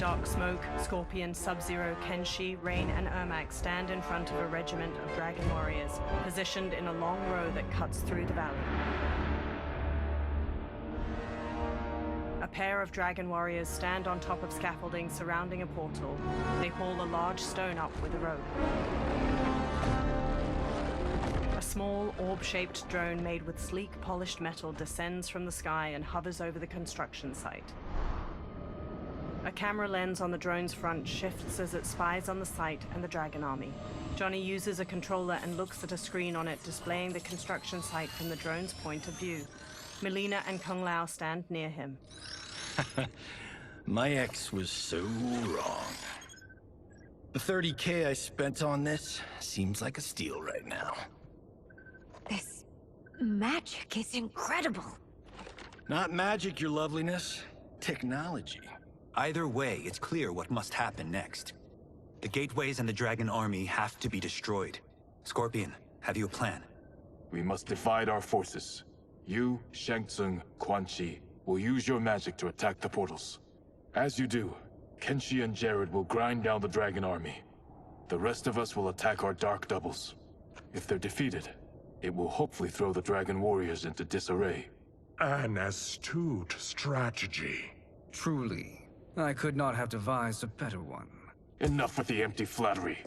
Dark Smoke, Scorpion, Sub-Zero, Kenshi, Rain, and Ermac stand in front of a regiment of dragon warriors, positioned in a long row that cuts through the valley. A pair of dragon warriors stand on top of scaffolding surrounding a portal. They haul a large stone up with a rope. A small, orb-shaped drone made with sleek, polished metal descends from the sky and hovers over the construction site. A camera lens on the drone's front shifts as it spies on the site and the dragon army. Johnny uses a controller and looks at a screen on it displaying the construction site from the drone's point of view. Melina and Kung Lao stand near him. My ex was so wrong. The 30K I spent on this seems like a steal right now. This magic is incredible. Not magic, your loveliness. Technology. Either way, it's clear what must happen next. The gateways and the dragon army have to be destroyed. Scorpion, have you a plan? We must divide our forces. You, Shang Tsung, Quan Chi, will use your magic to attack the portals. As you do, Kenshi and Jared will grind down the dragon army. The rest of us will attack our dark doubles. If they're defeated, it will hopefully throw the dragon warriors into disarray. An astute strategy. Truly, I could not have devised a better one. Enough with the empty flattery.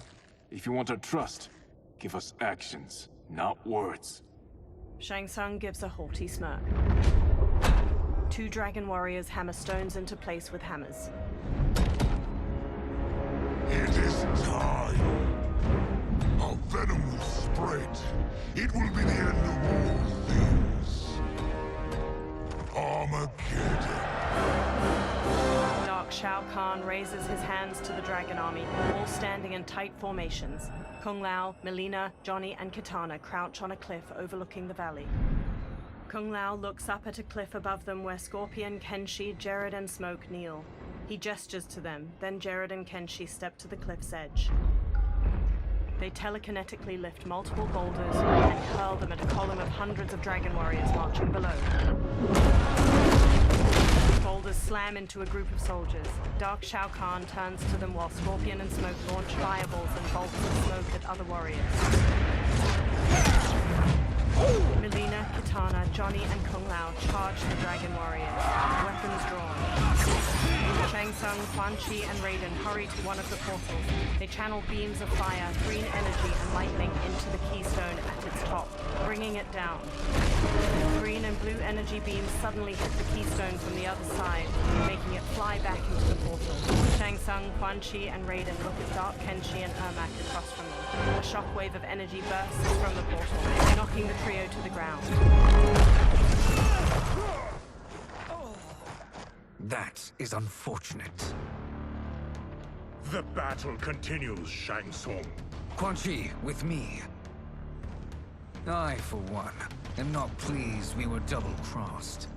If you want our trust, give us actions, not words. Shang Tsung gives a haughty smirk. Two dragon warriors hammer stones into place with hammers. It is time. Our venom will spread. It will be the end of all things. Armageddon. Dark Shao Kahn raises his hands to the dragon army, all standing in tight formations. Kung Lao, Melina, Johnny, and Kitana crouch on a cliff overlooking the valley. Kung Lao looks up at a cliff above them where Scorpion, Kenshi, Jared, and Smoke kneel. He gestures to them, then Jared and Kenshi step to the cliff's edge. They telekinetically lift multiple boulders and hurl them at a column of hundreds of dragon warriors marching below. Boulders slam into a group of soldiers. Dark Shao Kahn turns to them while Scorpion and Smoke launch fireballs and bolts of smoke at other warriors. Melina, Kitana, Johnny, and Kung Lao charge the dragon warriors, weapons drawn. Shang Tsung, Quan Chi, and Raiden hurry to one of the portals. They channel beams of fire, green energy, and lightning into the keystone at its top, bringing it down. Green and blue energy beams suddenly hit the keystone from the other side, making it fly back into the portal. Shang Tsung, Quan Chi, and Raiden look at Dark Kenshi and Ermac across from them. A shockwave of energy bursts from the portal, knocking the trio to the ground. That is unfortunate. The battle continues, Shang Tsung. Quan Chi, with me. I, for one, am not pleased we were double-crossed.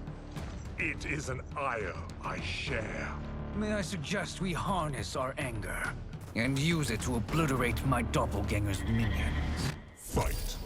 It is an ire I share. May I suggest we harness our anger and use it to obliterate my doppelganger's minions? Fight.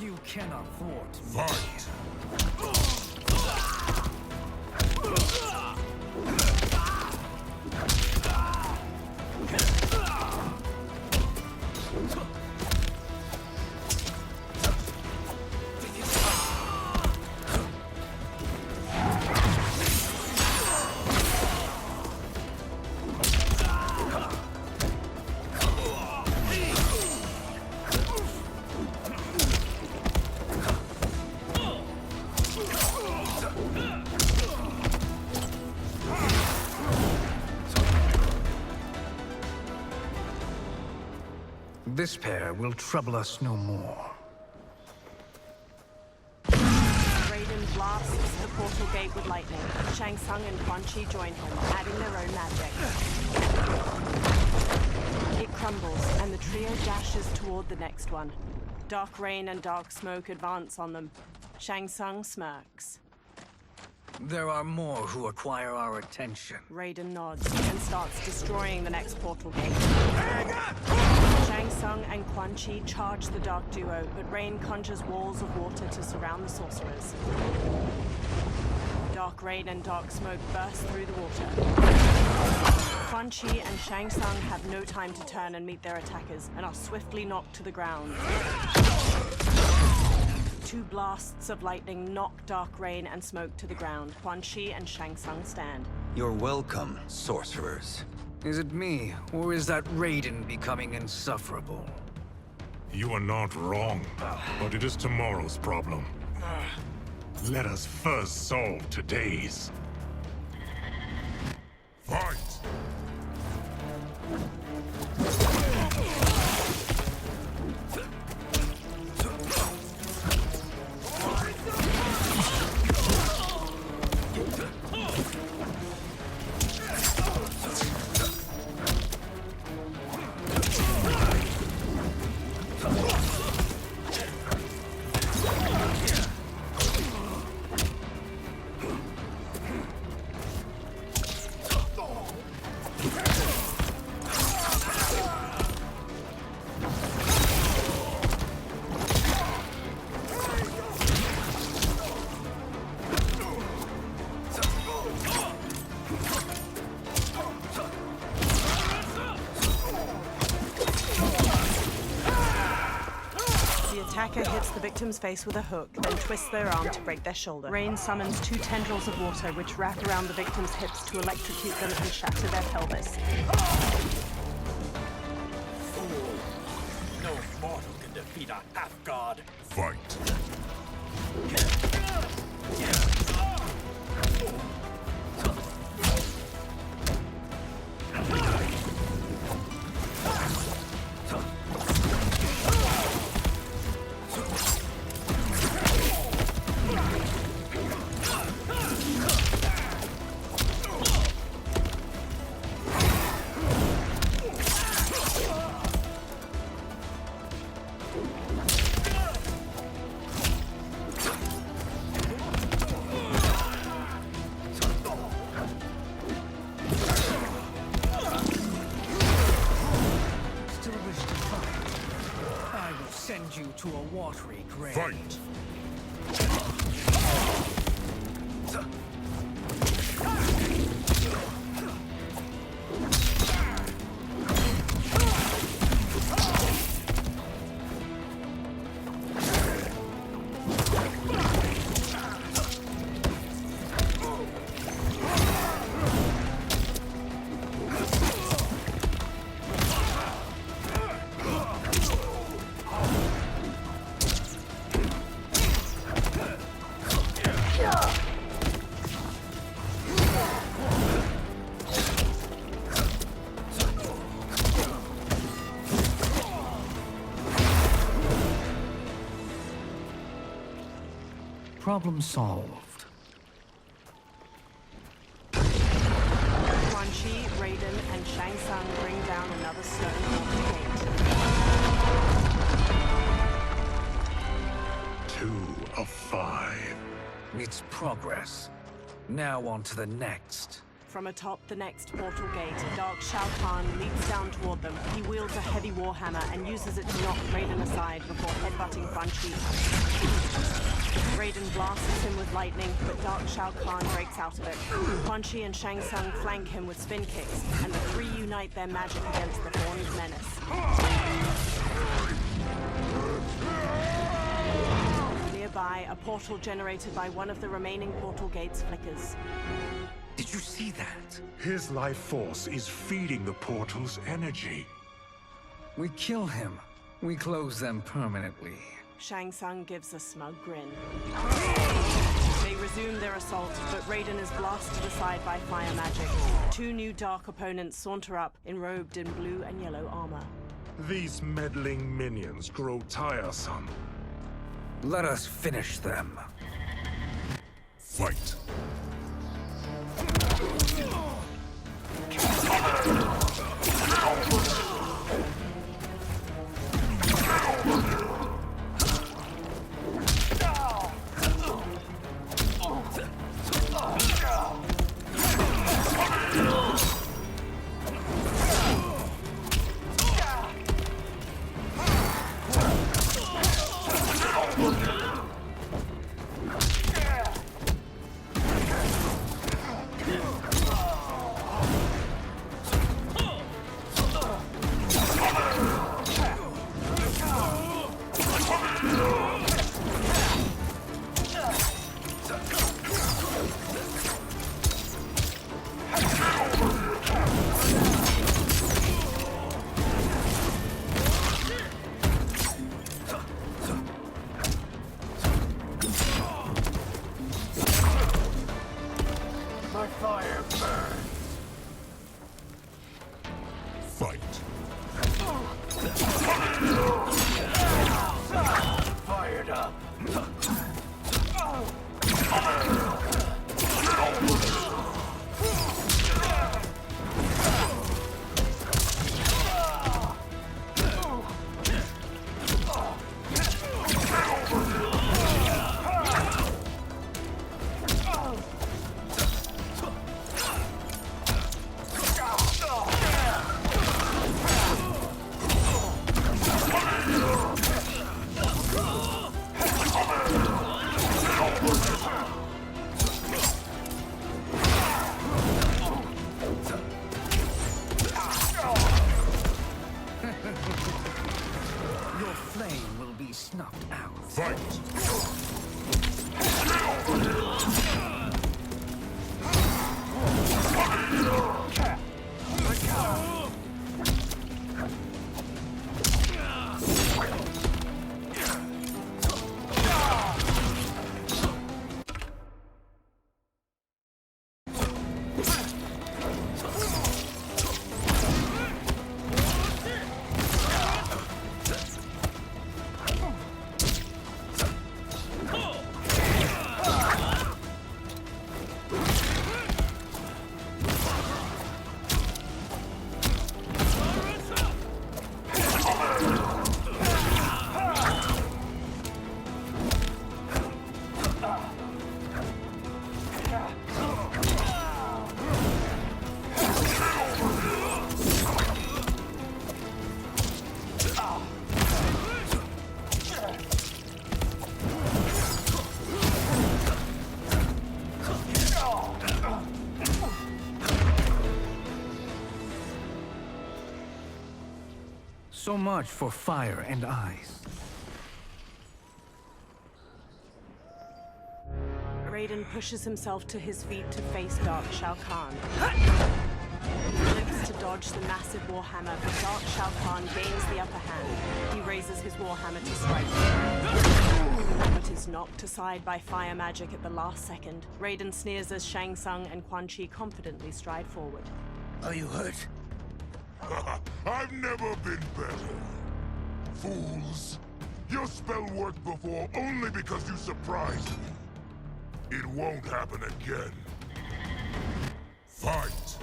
You cannot thwart me. Fight. This pair will trouble us no more. Raiden blasts the portal gate with lightning. Shang Tsung and Quan Chi join him, adding their own magic. It crumbles, and the trio dashes toward the next one. Dark rain and dark smoke advance on them. Shang Tsung smirks. There are more who acquire our attention. Raiden nods and starts destroying the next portal gate. Shang Tsung and Quan Chi charge the dark duo, but rain conjures walls of water to surround the sorcerers. Dark rain and dark smoke burst through the water. Quan Chi and Shang Tsung have no time to turn and meet their attackers, and are swiftly knocked to the ground. Two blasts of lightning knock dark rain and smoke to the ground. Quan Chi and Shang Tsung stand. You're welcome, sorcerers. Is it me, or is that Raiden becoming insufferable? You are not wrong, but it is tomorrow's problem. Let us first solve today's. Fight! Attacker hits the victim's face with a hook, then twists their arm to break their shoulder. Rain summons two tendrils of water which wrap around the victim's hips to electrocute them and shatter their pelvis. No mortal can defeat a half-god. Fight! Send you to a watery grave. Fight! Problem solved. Quan Chi, Raiden, and Shang Tsung bring down another stone portal gate. 2 of 5. It's progress. Now on to the next. From atop the next portal gate, Dark Shao Kahn leaps down toward them. He wields a heavy warhammer and uses it to knock Raiden aside before headbutting Quan Chi. Raiden blasts him with lightning, but Dark Shao Kahn breaks out of it. Quan Chi and Shang Tsung flank him with spin kicks, and the three unite their magic against the Horned Menace. Nearby, a portal generated by one of the remaining portal gates flickers. Did you see that? His life force is feeding the portal's energy. We kill him. We close them permanently. Shang Tsung gives a smug grin. They resume their assault, but Raiden is blasted aside by fire magic. Two new dark opponents saunter up, enrobed in blue and yellow armor. These meddling minions grow tiresome. Let us finish them. Fight! My fire burns. Fight! Fired up. Your flame will be snuffed out. Fight! So much for fire and ice. Raiden pushes himself to his feet to face Dark Shao Kahn. He flips to dodge the massive Warhammer, but Dark Shao Kahn gains the upper hand. He raises his Warhammer to strike, but is knocked aside by fire magic at the last second. Raiden sneers as Shang Tsung and Quan Chi confidently stride forward. Are you hurt? I've never been better. Fools! Your spell worked before only because you surprised me. It won't happen again. Fight!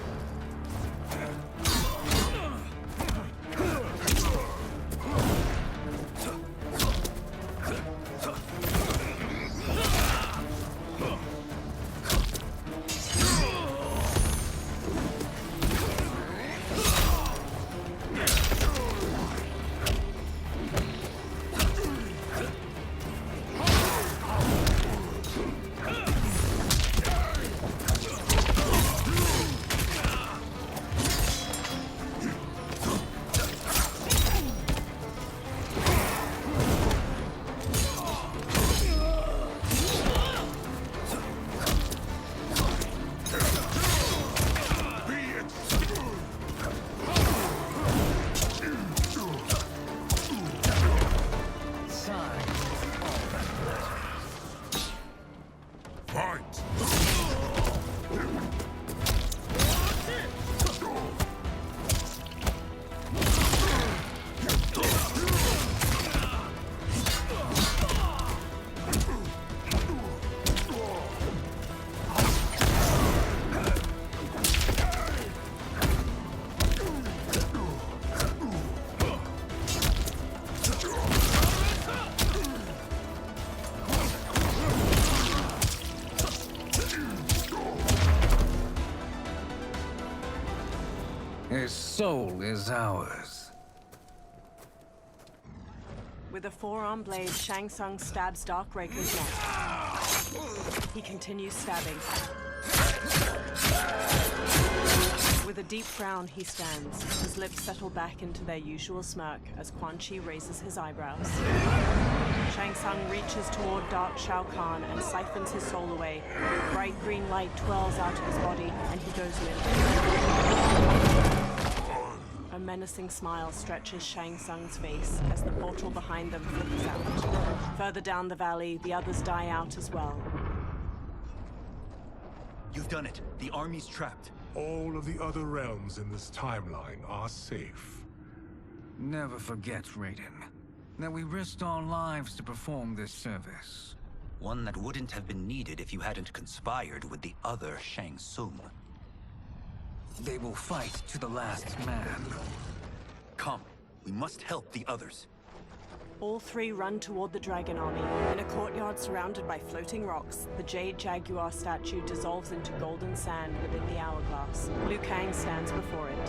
soul is ours. With a forearm blade, Shang Tsung stabs Darkraker's neck. He continues stabbing. With a deep frown, he stands. His lips settle back into their usual smirk as Quan Chi raises his eyebrows. Shang Tsung reaches toward Dark Shao Kahn and siphons his soul away. Bright green light twirls out of his body, and he goes limp. A menacing smile stretches Shang Tsung's face as the portal behind them flickers out. Further down the valley, the others die out as well. You've done it. The army's trapped. All of the other realms in this timeline are safe. Never forget, Raiden, that we risked our lives to perform this service. One that wouldn't have been needed if you hadn't conspired with the other Shang Tsung. They will fight to the last man. Come, we must help the others. All three run toward the Dragon Army. In a courtyard surrounded by floating rocks, the Jade Jaguar statue dissolves into golden sand within the hourglass. Liu Kang stands before it.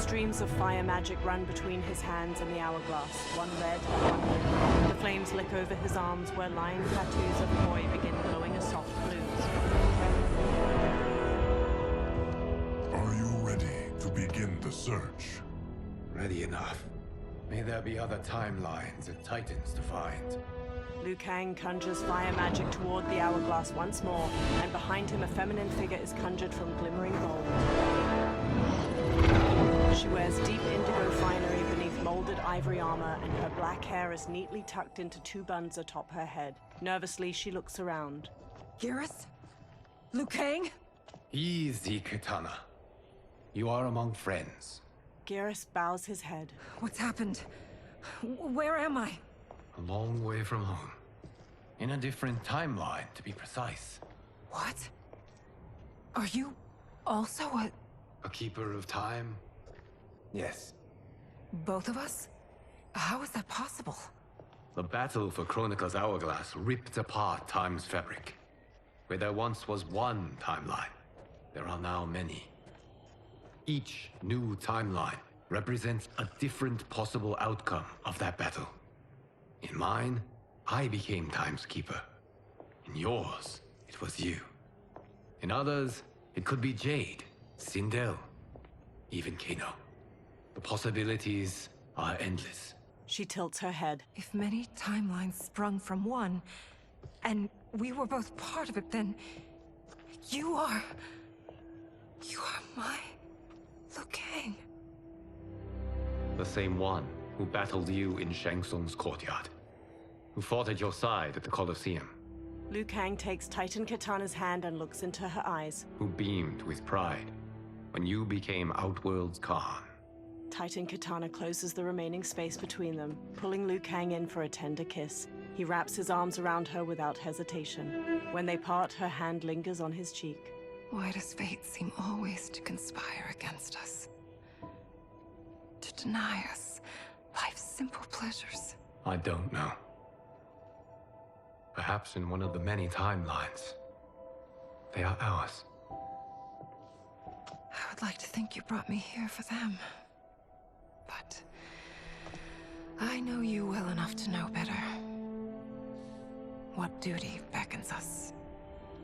Streams of fire magic run between his hands and the hourglass, one red and one blue. The flames lick over his arms where lion tattoos of Koi begin glowing a soft blue. Are you ready to begin the search? Ready enough. May there be other timelines and titans to find. Liu Kang conjures fire magic toward the hourglass once more, and behind him a feminine figure is conjured from glimmering gold. She wears deep indigo finery beneath molded ivory armor, and her black hair is neatly tucked into two buns atop her head. Nervously, she looks around. Geras? Liu Kang? Easy, Kitana. You are among friends. Geras bows his head. What's happened? Where am I? A long way from home. In a different timeline, to be precise. What? Are you also A keeper of time? Yes. both of us? How is that possible? The battle for Chronica's Hourglass ripped apart time's fabric. Where there once was one timeline, there are now many. Each new timeline represents a different possible outcome of that battle. In mine, I became Time's Keeper. In yours, it was you. In others, it could be Jade, Sindel, even Kano. The possibilities are endless. She tilts her head. If many timelines sprung from one, and we were both part of it, then you are my Liu Kang. The same one who battled you in Shang Tsung's courtyard. Who fought at your side at the Colosseum. Liu Kang takes Titan Kitana's hand and looks into her eyes. Who beamed with pride when you became Outworld's Khan. Titan Kitana closes the remaining space between them, pulling Liu Kang in for a tender kiss. He wraps his arms around her without hesitation. When they part, her hand lingers on his cheek. Why does fate seem always to conspire against us? To deny us life's simple pleasures? I don't know. Perhaps in one of the many timelines, they are ours. I would like to think you brought me here for them. But I know you well enough to know better. What duty beckons us?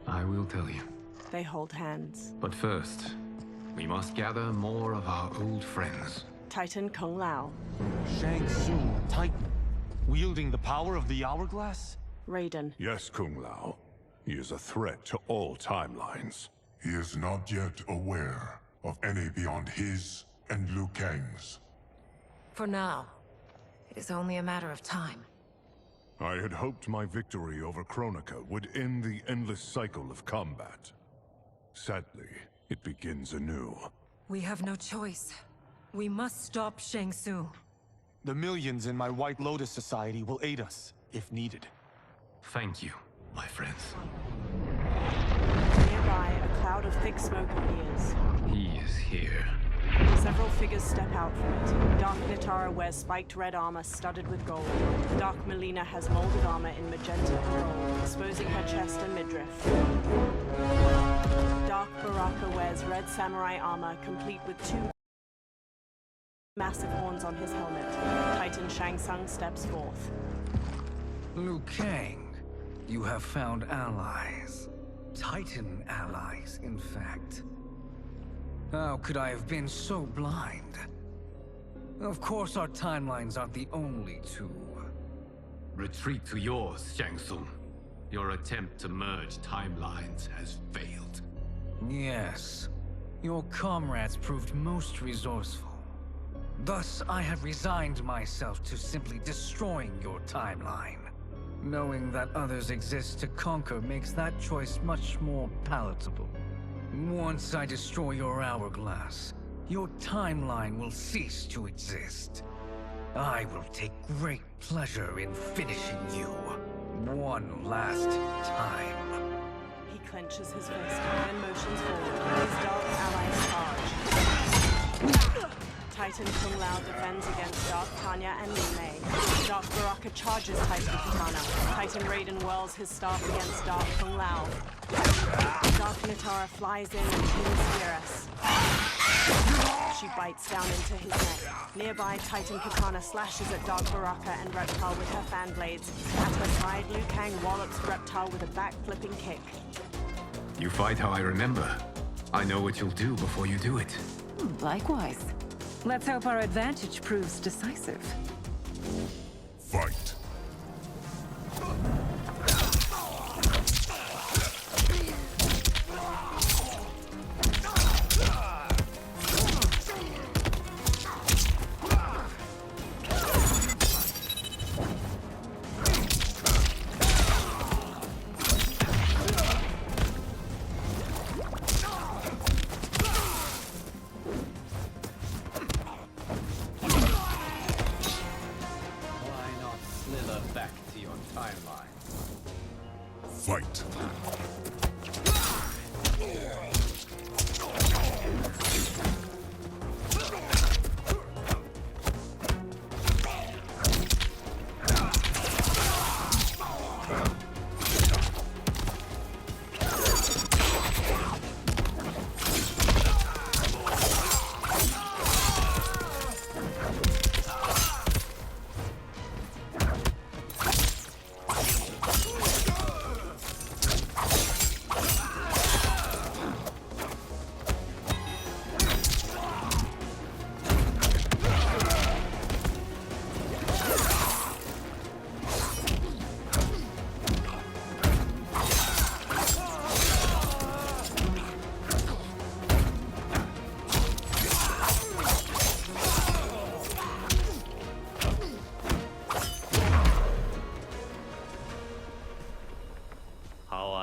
I will tell you. They hold hands. But first, we must gather more of our old friends. Titan Kung Lao. Shang Tsung, Titan, wielding the power of the Hourglass? Raiden. Yes, Kung Lao. He is a threat to all timelines. He is not yet aware of any beyond his and Liu Kang's. For now, it is only a matter of time. I had hoped my victory over Chronica would end the endless cycle of combat. Sadly, it begins anew. We have no choice. We must stop Shang Tsung. The millions in my White Lotus Society will aid us, if needed. Thank you, my friends. Nearby, a cloud of thick smoke appears. He is here. Several figures step out from it. Dark Nitara wears spiked red armor studded with gold. Dark Melina has molded armor in magenta and gold, exposing her chest and midriff. Dark Baraka wears red samurai armor, complete with two massive horns on his helmet. Titan Shang Tsung steps forth. Liu Kang, you have found allies. Titan allies, in fact. How could I have been so blind? Of course our timelines aren't the only two. Retreat to yours, Shang Tsung. Your attempt to merge timelines has failed. Yes. Your comrades proved most resourceful. Thus, I have resigned myself to simply destroying your timeline. Knowing that others exist to conquer makes that choice much more palatable. Once I destroy your hourglass, your timeline will cease to exist. I will take great pleasure in finishing you one last time. He clenches his fist and motions forward. His dark allies charge. Titan Kung Lao defends against Dark Tanya and Li Mei. Dark Baraka charges Titan Katana. Titan Raiden whirls his staff against Dark Kung Lao. Dark Nitara flies in and pins Fierce. She bites down into his neck. Nearby, Titan Katana slashes at Dark Baraka and Reptile with her fan blades. At her side, Liu Kang wallops Reptile with a back-flipping kick. You fight how I remember. I know what you'll do before you do it. Likewise. Let's hope our advantage proves decisive. Fight. Back to your timeline. Fight.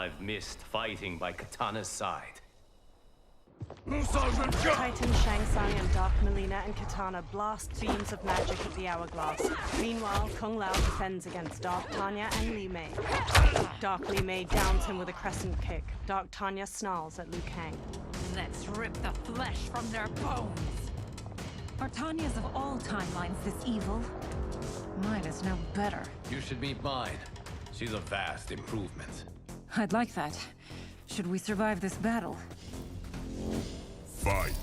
I've missed fighting by Katana's side. Titan Shang Tsung and Dark Mileena and Katana blast beams of magic at the hourglass. Meanwhile, Kung Lao defends against Dark Tanya and Li Mei. Dark Li Mei downs him with a crescent kick. Dark Tanya snarls at Liu Kang. Let's rip the flesh from their bones. Are Tanya's of all timelines this evil? Mine is no better. You should meet mine. She's a vast improvement. I'd like that. Should we survive this battle? Fight.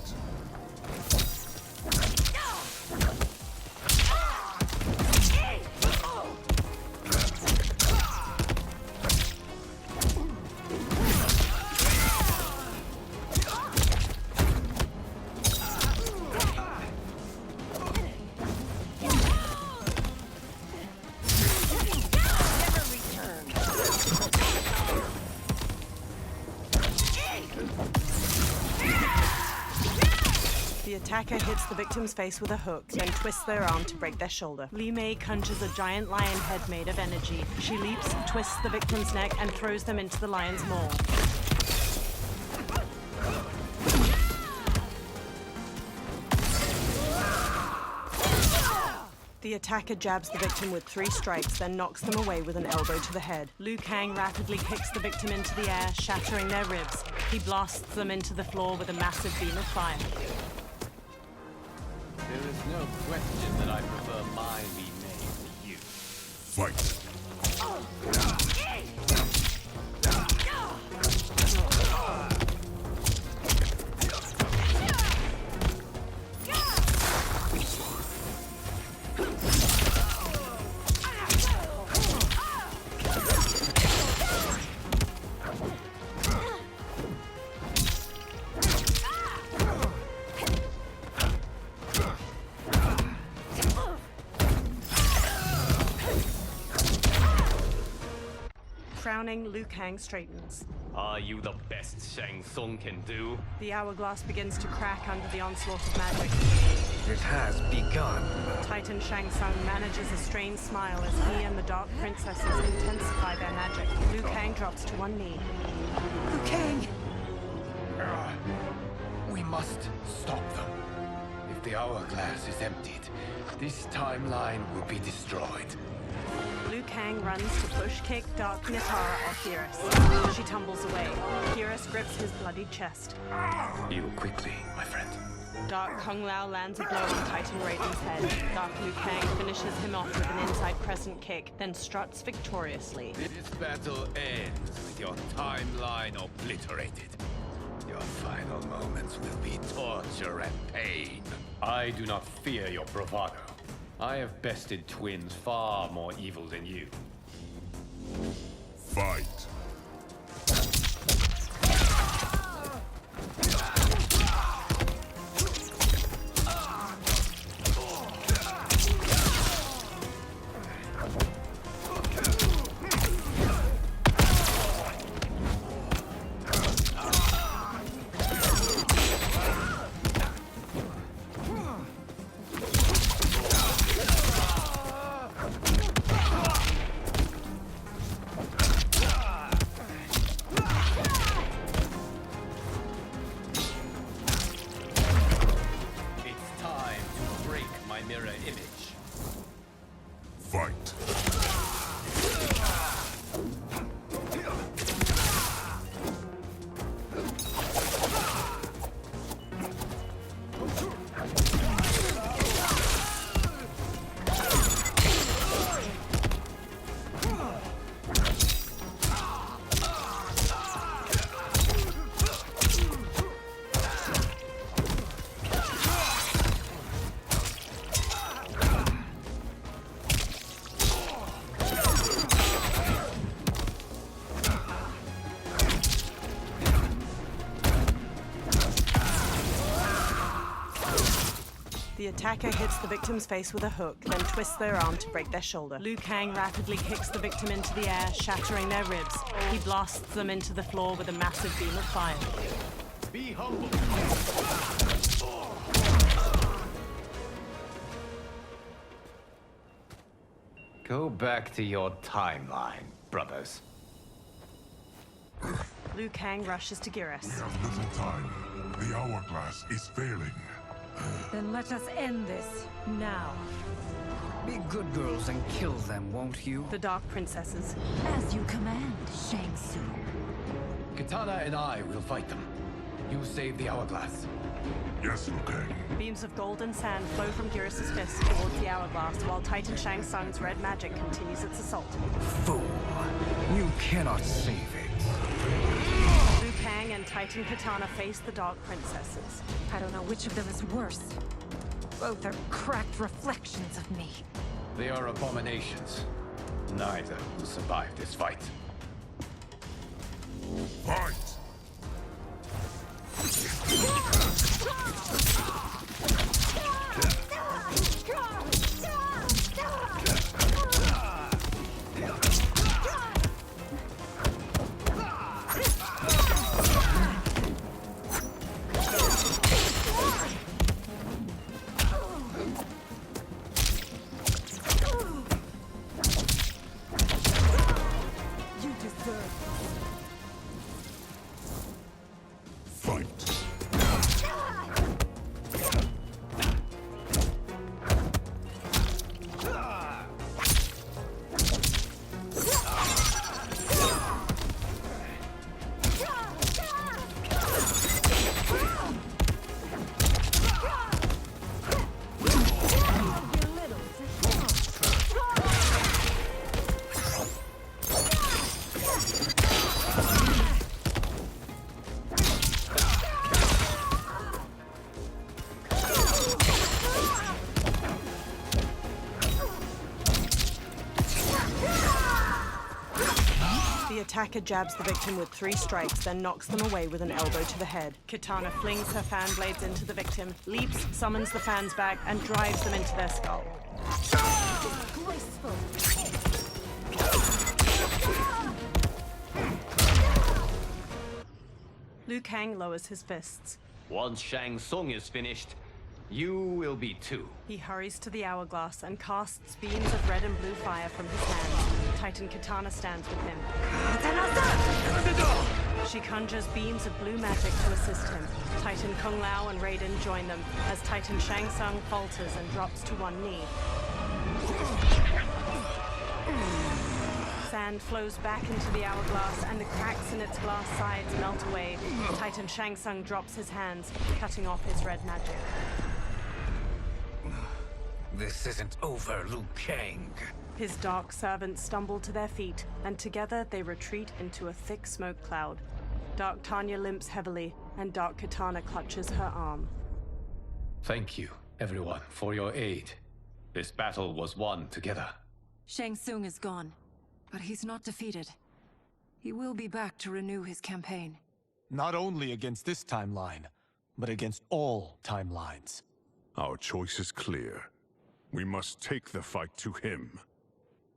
The attacker hits the victim's face with a hook, then twists their arm to break their shoulder. Li Mei conjures a giant lion head made of energy. She leaps, twists the victim's neck, and throws them into the lion's maw. The attacker jabs the victim with 3 strikes, then knocks them away with an elbow to the head. Liu Kang rapidly kicks the victim into the air, shattering their ribs. He blasts them into the floor with a massive beam of fire. There is no question that I prefer my Li Mei to you. Fight. Frowning, Liu Kang straightens. Are you the best Shang Tsung can do? The hourglass begins to crack under the onslaught of magic. It has begun. Titan Shang Tsung manages a strained smile as he and the Dark Princesses intensify their magic. Liu Kang drops to one knee. Liu Kang! We must stop them. If the hourglass is emptied, this timeline will be destroyed. Liu Kang runs to push kick Dark Nitara off Geras. She tumbles away. Geras grips his bloodied chest. Heal quickly, my friend. Dark Kung Lao lands a blow on Titan Raiden's head. Dark Liu Kang finishes him off with an inside crescent kick, then struts victoriously. This battle ends with your timeline obliterated. Your final moments will be torture and pain. I do not fear your bravado. I have bested twins far more evil than you. Fight. Fight. The attacker hits the victim's face with a hook, then twists their arm to break their shoulder. Liu Kang rapidly kicks the victim into the air, shattering their ribs. He blasts them into the floor with a massive beam of fire. Be humble. Go back to your timeline, brothers. Liu Kang rushes to We Geras. have little time. The hourglass is failing. Then let us end this, now. Be good girls and kill them, won't you? The Dark Princesses. As you command, Shang Tsung. Katana and I will fight them. You save the hourglass. Yes, Liu Kang. Beams of gold and sand flow from Geras' fist towards the hourglass, while Titan Shang Tsung's red magic continues its assault. Fool. You cannot save it. Liu Kang and Titan Katana face the Dark Princesses. I don't know which of them is worse. Both are cracked reflections of me. They are abominations. Neither will survive this fight. Fight! You deserve Fight! The attacker jabs the victim with 3 strikes, then knocks them away with an elbow to the head. Katana flings her fan blades into the victim, leaps, summons the fans back, and drives them into their skull. graceful. Liu Kang lowers his fists. Once Shang Tsung is finished, you will be too. He hurries to the hourglass and casts beams of red and blue fire from his hands. Titan Kitana stands with him. She conjures beams of blue magic to assist him. Titan Kung Lao and Raiden join them as Titan Shang Tsung falters and drops to one knee. Sand flows back into the hourglass and the cracks in its glass sides melt away. Titan Shang Tsung drops his hands, cutting off his red magic. This isn't over, Liu Kang. His dark servants stumble to their feet, and together they retreat into a thick smoke cloud. Dark Tanya limps heavily, and Dark Kitana clutches her arm. Thank you, everyone, for your aid. This battle was won together. Shang Tsung is gone, but he's not defeated. He will be back to renew his campaign. Not only against this timeline, but against all timelines. Our choice is clear. We must take the fight to him.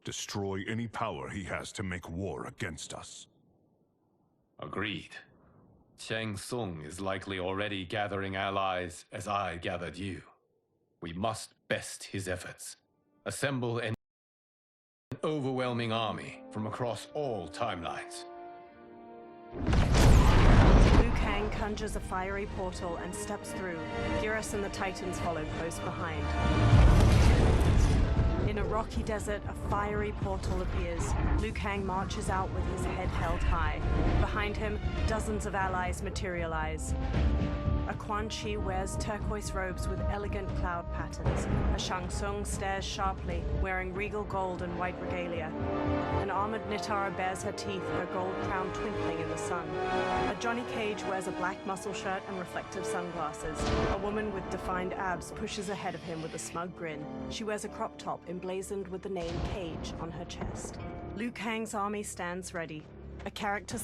Destroy any power he has to make war against us. Agreed. Shang Tsung is likely already gathering allies as I gathered you. We must best his efforts. Assemble an overwhelming army from across all timelines. Liu Kang conjures a fiery portal and steps through. Geras and the Titans follow close behind. In a rocky desert, a fiery portal appears. Liu Kang marches out with his head held high. Behind him, dozens of allies materialize. A Quan Chi wears turquoise robes with elegant cloud patterns. A Shang Tsung stares sharply, wearing regal gold and white regalia. An armored Nitara bares her teeth, her gold crown twinkling in the sun. A Johnny Cage wears a black muscle shirt and reflective sunglasses. A woman with defined abs pushes ahead of him with a smug grin. She wears a crop top emblazoned with the name Cage on her chest. Liu Kang's army stands ready. A character